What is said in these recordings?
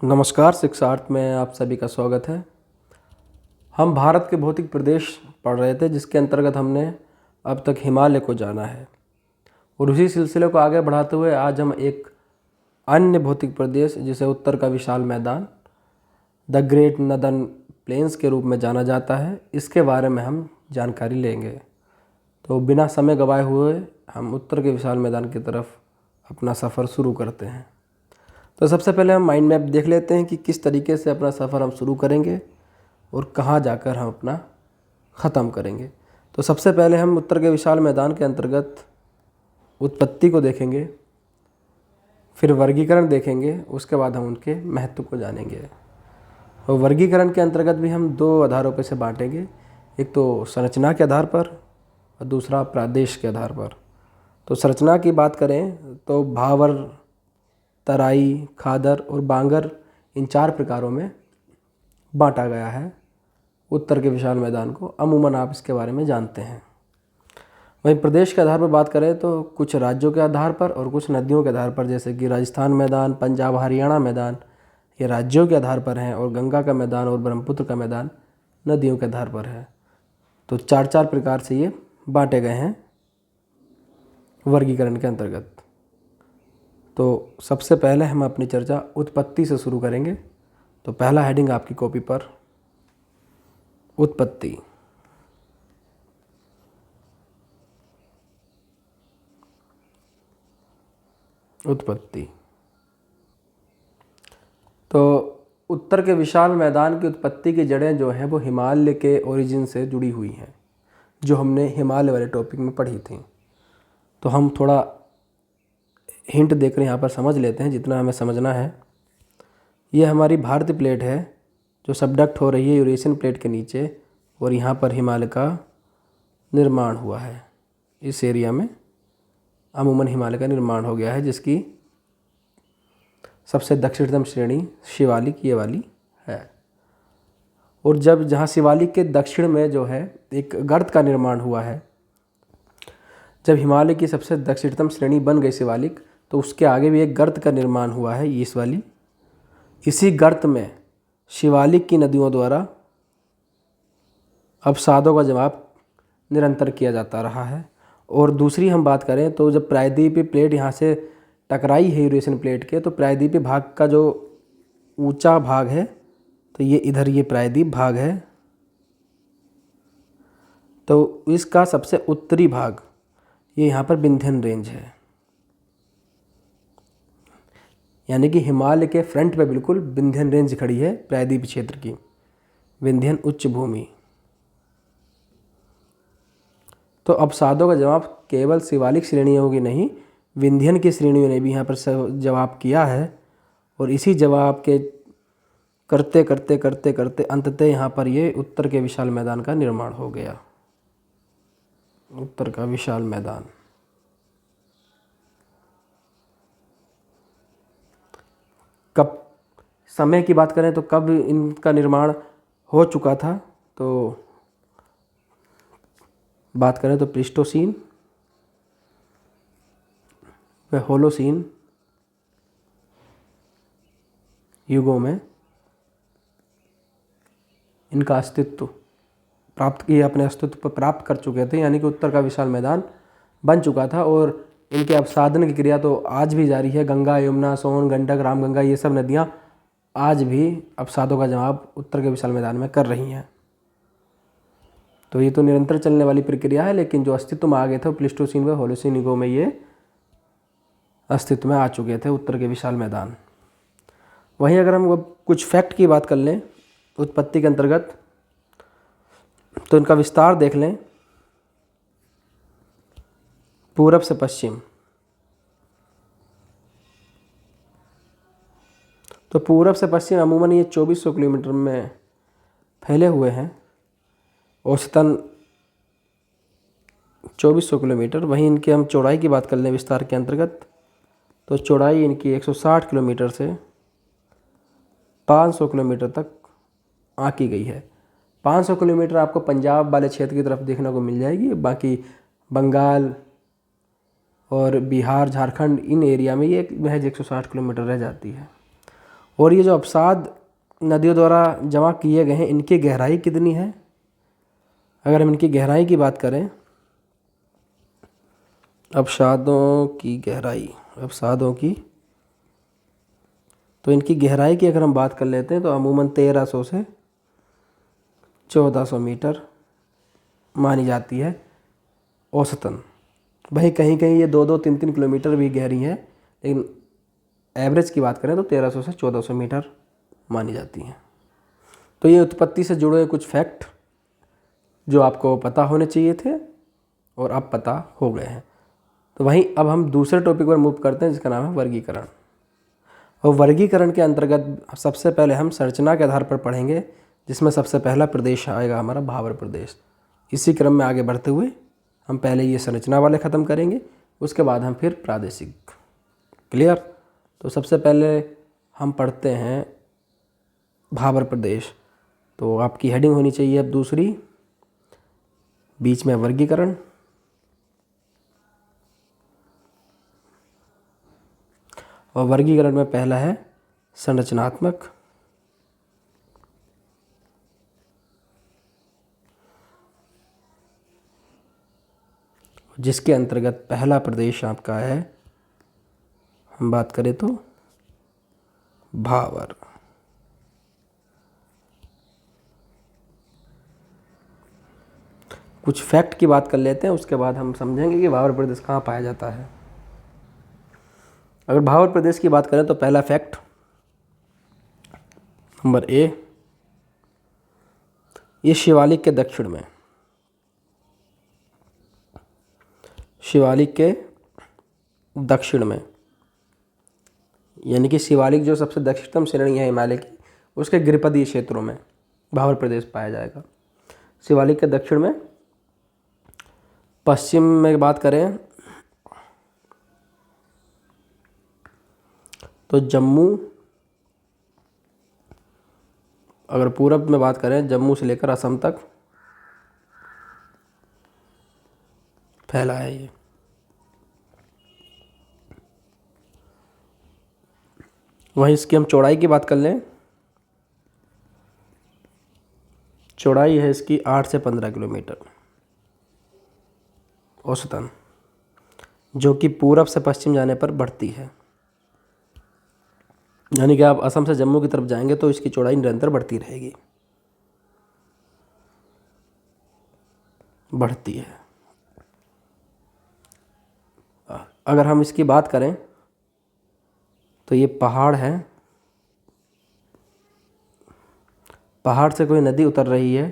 नमस्कार, शिक्षार्थ में आप सभी का स्वागत है। हम भारत के भौतिक प्रदेश पढ़ रहे थे, जिसके अंतर्गत हमने अब तक हिमालय को जाना है और उसी सिलसिले को आगे बढ़ाते हुए आज हम एक अन्य भौतिक प्रदेश, जिसे उत्तर का विशाल मैदान, द ग्रेट नदर्न प्लेन्स के रूप में जाना जाता है, इसके बारे में हम जानकारी लेंगे। तो बिना समय गवाए हुए हम उत्तर के विशाल मैदान की तरफ अपना सफ़र शुरू करते हैं। तो सबसे पहले हम माइंड मैप देख लेते हैं कि किस तरीके से अपना सफ़र हम शुरू करेंगे और कहाँ जाकर हम अपना ख़त्म करेंगे। तो सबसे पहले हम उत्तर के विशाल मैदान के अंतर्गत उत्पत्ति को देखेंगे, फिर वर्गीकरण देखेंगे, उसके बाद हम उनके महत्व को जानेंगे। और वर्गीकरण के अंतर्गत भी हम दो आधारों पर से बांटेंगे, एक तो संरचना के आधार पर और दूसरा प्रादेश के आधार पर। तो संरचना की बात करें तो भावर, तराई, खादर और बांगर, इन चार प्रकारों में बांटा गया है उत्तर के विशाल मैदान को। अमूमन आप इसके बारे में जानते हैं। वहीं प्रदेश के आधार पर बात करें तो कुछ राज्यों के आधार पर और कुछ नदियों के आधार पर, जैसे कि राजस्थान मैदान, पंजाब हरियाणा मैदान, ये राज्यों के आधार पर हैं, और गंगा का मैदान और ब्रह्मपुत्र का मैदान नदियों के आधार पर है। तो चार चार प्रकार से ये बांटे गए हैं वर्गीकरण के अंतर्गत। तो सबसे पहले हम अपनी चर्चा उत्पत्ति से शुरू करेंगे। तो पहला हेडिंग आपकी कॉपी पर, उत्पत्ति। उत्पत्ति तो उत्तर के विशाल मैदान की उत्पत्ति की जड़ें जो हैं वो हिमालय के ओरिजिन से जुड़ी हुई हैं, जो हमने हिमालय वाले टॉपिक में पढ़ी थी। तो हम थोड़ा हिंट देकर यहाँ पर समझ लेते हैं जितना हमें समझना है। ये हमारी भारतीय प्लेट है जो सबडक्ट हो रही है यूरेशियन प्लेट के नीचे, और यहाँ पर हिमालय का निर्माण हुआ है। इस एरिया में अमूमन हिमालय का निर्माण हो गया है, जिसकी सबसे दक्षिणतम श्रेणी शिवालिक ये वाली है। और जब जहाँ शिवालिक के दक्षिण में जो है एक गर्त का निर्माण हुआ है, जब हिमालय की सबसे दक्षिणतम श्रेणी बन गई शिवालिक, तो उसके आगे भी एक गर्त का निर्माण हुआ है, इस वाली। इसी गर्त में शिवालिक की नदियों द्वारा अवसादों का जवाब निरंतर किया जाता रहा है। और दूसरी हम बात करें तो जब प्रायद्वीपीय प्लेट यहाँ से टकराई है यूरेशियन प्लेट के, तो प्रायद्वीपीय भाग का जो ऊंचा भाग है, तो ये इधर ये प्रायद्वीप भाग है, तो इसका सबसे उत्तरी भाग ये यहाँ पर विंध्यन रेंज है। यानी कि हिमालय के फ्रंट पे बिल्कुल विंध्यन रेंज खड़ी है प्रायद्वीपीय क्षेत्र की, विंध्यन उच्च भूमि। तो अवसादों का जवाब केवल शिवालिक श्रेणियों की नहीं, विंध्यन की श्रेणियों ने भी यहाँ पर जवाब किया है। और इसी जवाब के करते करते करते करते अंततः यहाँ पर ये उत्तर के विशाल मैदान का निर्माण हो गया। उत्तर का विशाल मैदान। कब समय की बात करें तो कब इनका निर्माण हो चुका था, तो बात करें तो प्लीस्टोसीन व होलोसीन युगों में इनका अस्तित्व प्राप्त किए, अपने अस्तित्व पर प्राप्त कर चुके थे। यानी कि उत्तर का विशाल मैदान बन चुका था, और इनके अवसादन की क्रिया तो आज भी जारी है। गंगा, यमुना, सोन, गंडक, रामगंगा, ये सब नदियाँ आज भी अवसादों का जवाब उत्तर के विशाल मैदान में कर रही हैं। तो ये तो निरंतर चलने वाली प्रक्रिया है, लेकिन जो अस्तित्व में आ गए थे प्लीस्टोसीन व होलोसीन युगों में ये अस्तित्व में आ चुके थे उत्तर के विशाल मैदान। वहीं अगर हम कुछ फैक्ट की बात कर लें उत्पत्ति के अंतर्गत, तो इनका विस्तार देख लें। पूरब से पश्चिम, तो पूरब से पश्चिम अमूमन ये 2400 किलोमीटर में फैले हुए हैं, औसतन 2400 किलोमीटर। वहीं इनके हम चौड़ाई की बात कर लें विस्तार के अंतर्गत, तो चौड़ाई इनकी 160 किलोमीटर से 500 किलोमीटर तक आंकी गई है। 500 किलोमीटर आपको पंजाब वाले क्षेत्र की तरफ देखने को मिल जाएगी, बाकी बंगाल और बिहार, झारखंड, इन एरिया में ये महज 160 किलोमीटर रह जाती है। और ये जो अवसाद नदियों द्वारा जमा किए गए हैं, इनकी गहराई कितनी है? अगर हम इनकी गहराई की बात करें, अवसादों की गहराई, अवसादों की, तो इनकी गहराई की अगर हम बात कर लेते हैं तो अमूमन 1300 से 1400 मीटर मानी जाती है औसतन। वहीं कहीं कहीं ये 2-2, 3-3 किलोमीटर भी गहरी है, लेकिन एवरेज की बात करें तो 1300 से 1400 मीटर मानी जाती हैं। तो ये उत्पत्ति से जुड़े कुछ फैक्ट जो आपको पता होने चाहिए थे और अब पता हो गए हैं। तो वहीं अब हम दूसरे टॉपिक पर मूव करते हैं, जिसका नाम है वर्गीकरण। और वर्गीकरण के अंतर्गत सबसे पहले हम संरचना के आधार पर पढ़ेंगे, जिसमें सबसे पहला प्रदेश आएगा हमारा भावर प्रदेश। इसी क्रम में आगे बढ़ते हुए हम पहले ये संरचना वाले ख़त्म करेंगे, उसके बाद हम फिर प्रादेशिक। क्लियर? तो सबसे पहले हम पढ़ते हैं भावर प्रदेश। तो आपकी हेडिंग होनी चाहिए अब दूसरी, बीच में वर्गीकरण, और वर्गीकरण में पहला है संरचनात्मक, जिसके अंतर्गत पहला प्रदेश आपका है, हम बात करें तो भावर। कुछ फैक्ट की बात कर लेते हैं, उसके बाद हम समझेंगे कि भावर प्रदेश कहाँ पाया जाता है। अगर भावर प्रदेश की बात करें तो पहला फैक्ट नंबर ए, ये शिवालिक के दक्षिण में, शिवालिक के दक्षिण में, यानी कि शिवालिक जो सबसे दक्षिणतम श्रेणी है हिमालय की, उसके गिरिपदीय क्षेत्रों में भावर प्रदेश पाया जाएगा। शिवालिक के दक्षिण में। पश्चिम में बात करें तो जम्मू, अगर पूरब में बात करें जम्मू से लेकर असम तक फैला है ये। वहीं इसकी हम चौड़ाई की बात कर लें, चौड़ाई है इसकी 8 से 15 किलोमीटर औसतन, जो कि पूरब से पश्चिम जाने पर बढ़ती है। यानी कि आप असम से जम्मू की तरफ जाएंगे तो इसकी चौड़ाई निरंतर बढ़ती रहेगी, बढ़ती है। अगर हम इसकी बात करें तो ये पहाड़ है, पहाड़ से कोई नदी उतर रही है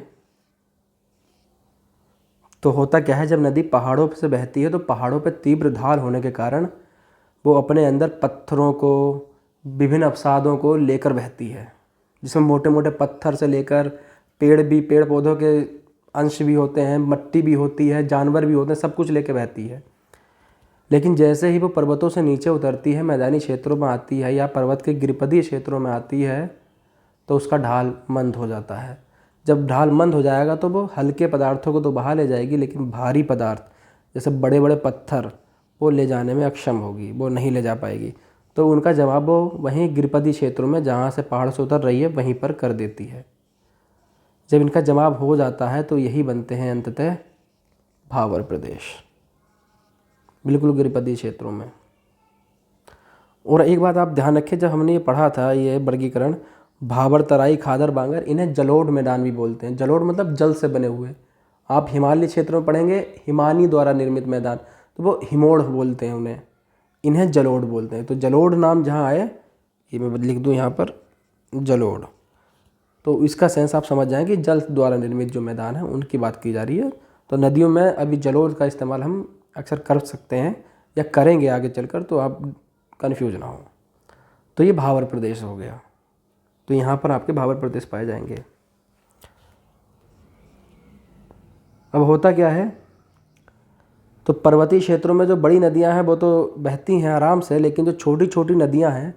तो होता क्या है, जब नदी पहाड़ों से बहती है तो पहाड़ों पे तीव्र ढाल होने के कारण वो अपने अंदर पत्थरों को, विभिन्न अवसादों को लेकर बहती है, जिसमें मोटे मोटे पत्थर से लेकर पेड़ पौधों के अंश भी होते हैं, मिट्टी भी होती है, जानवर भी होते हैं, सब कुछ लेकर बहती है। लेकिन जैसे ही वो पर्वतों से नीचे उतरती है, मैदानी क्षेत्रों में आती है या पर्वत के गिरिपदीय क्षेत्रों में आती है, तो उसका ढाल मंद हो जाता है। जब ढाल मंद हो जाएगा तो वो हल्के पदार्थों को तो बहा ले जाएगी, लेकिन भारी पदार्थ जैसे बड़े बड़े पत्थर वो ले जाने में अक्षम होगी, वो नहीं ले जा पाएगी। तो उनका जवाब वो वहीं गिरिपदीय क्षेत्रों में, जहाँ से पहाड़ से उतर रही है, वहीं पर कर देती है। जब इनका जवाब हो जाता है तो यही बनते हैं अंततः भावर प्रदेश, बिल्कुल गिरिपदीय क्षेत्रों में। और एक बात आप ध्यान रखें, जब हमने ये पढ़ा था ये वर्गीकरण, भावर, तराई, खादर, बांगर, इन्हें जलोढ़ मैदान भी बोलते हैं। जलोढ़ मतलब जल से बने हुए। आप हिमालय क्षेत्रों में पढ़ेंगे हिमानी द्वारा निर्मित मैदान, तो वो हिमोड़ बोलते हैं उन्हें, इन्हें जलोढ़ बोलते हैं। तो जलोढ़ नाम जहाँ आए, ये मैं लिख दूँ यहाँ पर जलोढ़, तो इसका सेंस आप समझ जाएंगे, जल द्वारा निर्मित जो मैदान है उनकी बात की जा रही है। तो नदियों में अभी जलोढ़ का इस्तेमाल हम अक्सर कर सकते हैं या करेंगे आगे चलकर, तो आप कन्फ्यूज ना हो। तो ये भावर प्रदेश हो गया, तो यहाँ पर आपके भावर प्रदेश पाए जाएंगे। अब होता क्या है, तो पर्वतीय क्षेत्रों में जो बड़ी नदियाँ हैं वो तो बहती हैं आराम से, लेकिन जो छोटी छोटी नदियाँ हैं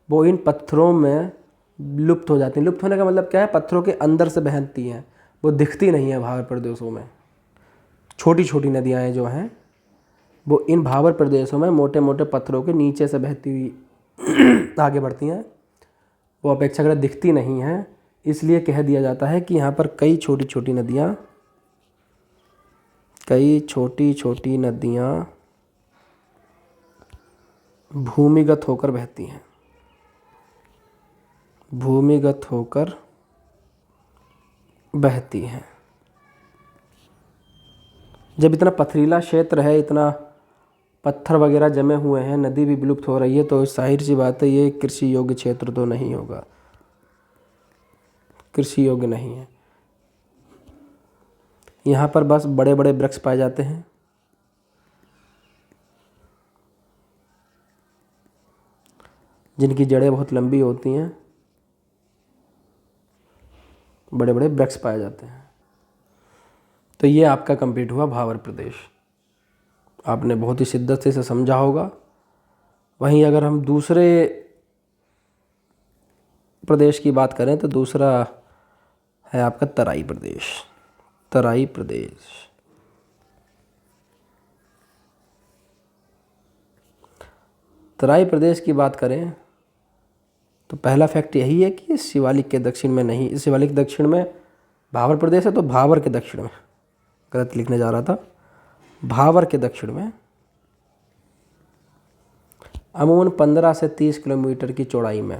वो इन पत्थरों में लुप्त हो जाती हैं। लुप्त होने का मतलब क्या है, पत्थरों के अंदर से बहती हैं, वो दिखती नहीं है भावर प्रदेशों में। छोटी छोटी नदियाँ जो हैं वो इन भावर प्रदेशों में मोटे मोटे पत्थरों के नीचे से बहती हुई आगे बढ़ती हैं, वो अपेक्षाकृत दिखती नहीं है, इसलिए कह दिया जाता है कि यहाँ पर कई छोटी छोटी नदियाँ भूमिगत होकर बहती हैं, भूमिगत होकर बहती हैं। जब इतना पथरीला क्षेत्र है, इतना पत्थर वगैरह जमे हुए हैं, नदी भी विलुप्त हो रही है, तो जाहिर सी बात है ये कृषि योग्य क्षेत्र तो नहीं होगा, कृषि योग्य नहीं है। यहाँ पर बस बड़े बड़े वृक्ष पाए जाते हैं, जिनकी जड़ें बहुत लंबी होती हैं, बड़े बड़े वृक्ष पाए जाते हैं। तो ये आपका कंप्लीट हुआ भावर प्रदेश। आपने बहुत ही शिद्दत से इसे समझा होगा। वहीं अगर हम दूसरे प्रदेश की बात करें तो दूसरा है आपका तराई प्रदेश। तराई प्रदेश, तराई प्रदेश की बात करें तो पहला फैक्ट यही है कि शिवालिक के दक्षिण में नहीं, शिवालिक के दक्षिण में भावर प्रदेश है, तो भावर के दक्षिण में, गलत लिखने जा रहा था, भावर के दक्षिण में अमूमन 15 से 30 किलोमीटर की चौड़ाई में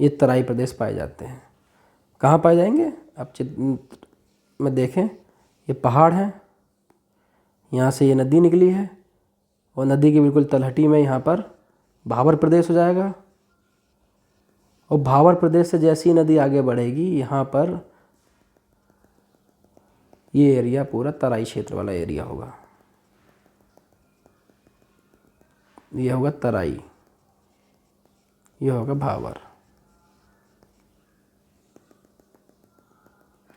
ये तराई प्रदेश पाए जाते हैं। कहाँ पाए जाएंगे? आप चित्र में देखें, ये पहाड़ है, यहाँ से ये नदी निकली है और नदी की बिल्कुल तलहटी में यहाँ पर भावर प्रदेश हो जाएगा। और भावर प्रदेश से जैसी नदी आगे बढ़ेगी, यहाँ पर ये एरिया पूरा तराई क्षेत्र वाला एरिया होगा, ये होगा तराई, ये होगा भावर।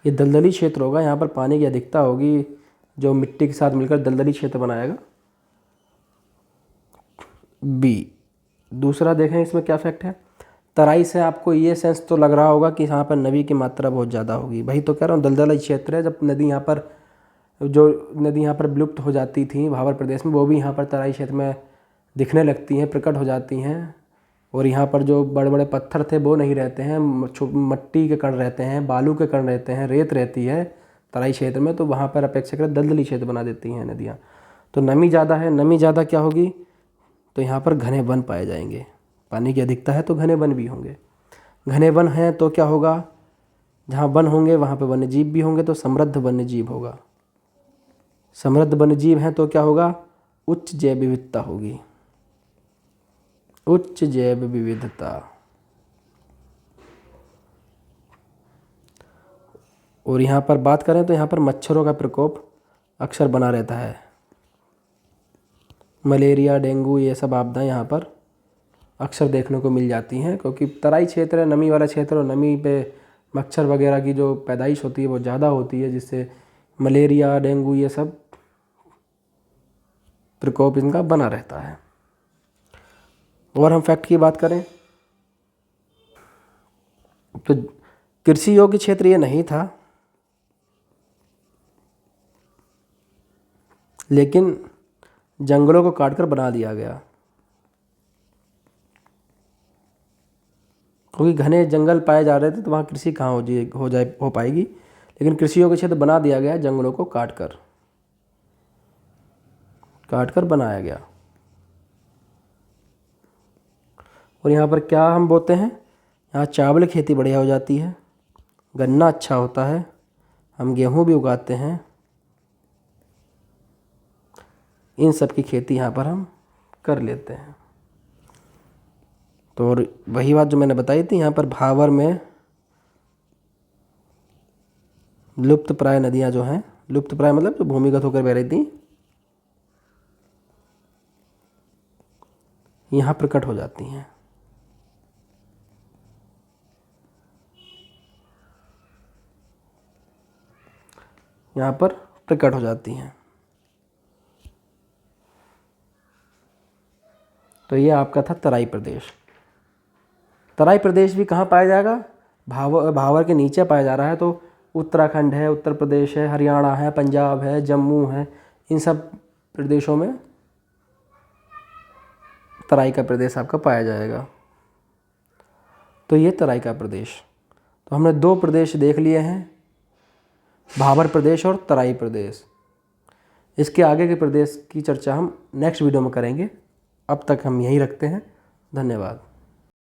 ये दलदली क्षेत्र होगा, यहाँ पर पानी की अधिकता होगी जो मिट्टी के साथ मिलकर दलदली क्षेत्र बनाएगा। बी, दूसरा देखें इसमें क्या फैक्ट है। तराई से आपको ये सेंस तो लग रहा होगा कि यहाँ पर नमी की मात्रा बहुत ज़्यादा होगी। वही तो कह रहा हूँ, दलदली क्षेत्र है। जब नदी यहाँ पर, जो नदी यहाँ पर विलुप्त हो जाती थी भावर प्रदेश में, वो भी यहाँ पर तराई क्षेत्र में दिखने लगती हैं, प्रकट हो जाती हैं। और यहाँ पर जो बड़े बड़े पत्थर थे वो नहीं रहते हैं, मट्टी के कण रहते हैं, बालू के कण रहते हैं, रेत रहती है तराई क्षेत्र में, तो वहाँ पर अपेक्षाकृत दलदली क्षेत्र बना देती हैं नदियाँ। तो नमी ज़्यादा है, नमी ज़्यादा क्या होगी, तो यहाँ पर घने वन पाए जाएंगे। पानी की अधिकता है तो घने वन भी होंगे। घने वन हैं तो क्या होगा, जहाँ वन होंगे वहाँ पर वन्य जीव भी होंगे, तो समृद्ध वन्य जीव होगा। समृद्ध वन्य जीव हैं तो क्या होगा, उच्च जैव विविधता होगी, उच्च जैव विविधता। और यहाँ पर बात करें तो यहाँ पर मच्छरों का प्रकोप अक्सर बना रहता है। मलेरिया, डेंगू, ये सब आपदाएं यहाँ पर अक्सर देखने को मिल जाती हैं, क्योंकि तराई क्षेत्र है, नमी वाला क्षेत्र, और नमी पे मच्छर वगैरह की जो पैदाइश होती है वो ज़्यादा होती है, जिससे मलेरिया, डेंगू, ये सब प्रकोप इनका बना रहता है। और हम फैक्ट की बात करें तो कृषि योग्य क्षेत्र ये नहीं था, लेकिन जंगलों को काटकर बना दिया गया, क्योंकि घने जंगल पाए जा रहे थे, तो वहाँ कृषि कहाँ हो पाएगी। लेकिन कृषि योग्य क्षेत्र बना दिया गया, जंगलों को काटकर बनाया गया। और यहाँ पर क्या हम बोते हैं, यहाँ चावल खेती बढ़िया हो जाती है, गन्ना अच्छा होता है, हम गेहूँ भी उगाते हैं, इन सब की खेती यहाँ पर हम कर लेते हैं। तो और वही बात जो मैंने बताई थी, यहाँ पर भावर में लुप्त प्राय नदियाँ जो हैं, लुप्त प्राय मतलब जो भूमिगत होकर बह रही थी, यहाँ प्रकट हो जाती हैं। यहाँ पर प्रकट हो जाती हैं। तो ये आपका था तराई प्रदेश। तराई प्रदेश भी कहाँ पाया जाएगा, भावर के नीचे पाया जा रहा है। तो उत्तराखंड है, उत्तर प्रदेश है, हरियाणा है, पंजाब है, जम्मू है, इन सब प्रदेशों में तराई का प्रदेश आपका पाया जाएगा। तो ये तराई का प्रदेश। तो हमने 2 प्रदेश देख लिए हैं, भाबर प्रदेश और तराई प्रदेश। इसके आगे के प्रदेश की चर्चा हम नेक्स्ट वीडियो में करेंगे। अब तक हम यहीं रखते हैं। धन्यवाद।